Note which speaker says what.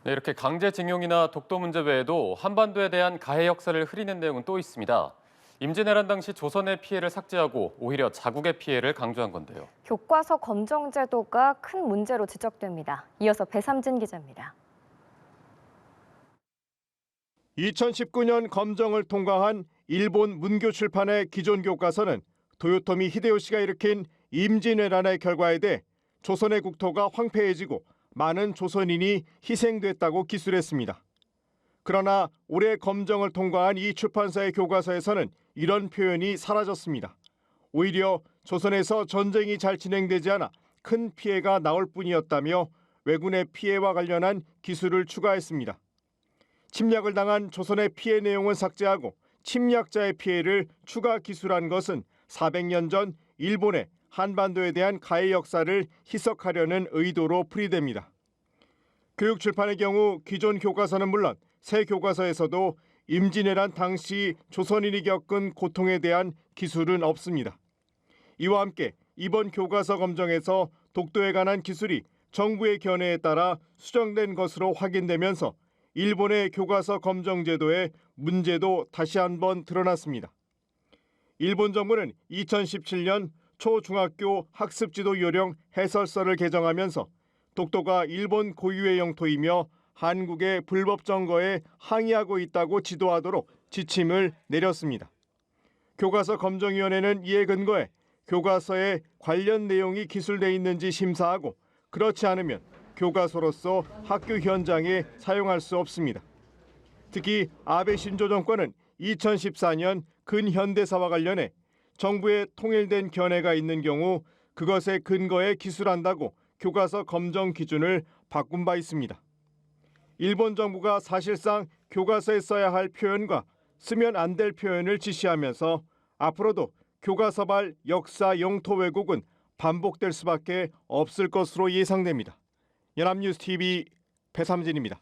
Speaker 1: 네, 이렇게 강제징용이나 독도 문제 외에도 한반도에 대한 가해 역사를 흐리는 내용은 또 있습니다. 임진왜란 당시 조선의 피해를 삭제하고 오히려 자국의 피해를 강조한 건데요.
Speaker 2: 교과서 검정 제도가 큰 문제로 지적됩니다. 이어서 배삼진 기자입니다.
Speaker 3: 2019년 검정을 통과한 일본 문교 출판의 기존 교과서는 도요토미 히데요시가 일으킨 임진왜란의 결과에 대해 조선의 국토가 황폐해지고 많은 조선인이 희생됐다고 기술했습니다. 그러나 올해 검정을 통과한 이 출판사의 교과서에서는 이런 표현이 사라졌습니다. 오히려 조선에서 전쟁이 잘 진행되지 않아 큰 피해가 나올 뿐이었다며 왜군의 피해와 관련한 기술을 추가했습니다. 침략을 당한 조선의 피해 내용은 삭제하고 침략자의 피해를 추가 기술한 것은 400년 전 일본의 한반도에 대한 가해 역사를 희석하려는 의도로 풀이됩니다. 교육출판의 경우 기존 교과서는 물론 새 교과서에서도 임진왜란 당시 조선인이 겪은 고통에 대한 기술은 없습니다. 이와 함께 이번 교과서 검정에서 독도에 관한 기술이 정부의 견해에 따라 수정된 것으로 확인되면서 일본의 교과서 검정 제도의 문제도 다시 한번 드러났습니다. 일본 정부는 2017년 초중학교 학습지도 요령 해설서를 개정하면서 독도가 일본 고유의 영토이며 한국의 불법 점거에 항의하고 있다고 지도하도록 지침을 내렸습니다. 교과서 검정위원회는 이에 근거해 교과서에 관련 내용이 기술돼 있는지 심사하고 그렇지 않으면 교과서로서 학교 현장에 사용할 수 없습니다. 특히 아베 신조 정권은 2014년 근현대사와 관련해 정부의 통일된 견해가 있는 경우 그것의 근거에 기술한다고 교과서 검정 기준을 바꾼 바 있습니다. 일본 정부가 사실상 교과서에 써야 할 표현과 쓰면 안 될 표현을 지시하면서 앞으로도 교과서발 역사 영토 왜곡은 반복될 수밖에 없을 것으로 예상됩니다. 연합뉴스 TV 배삼진입니다.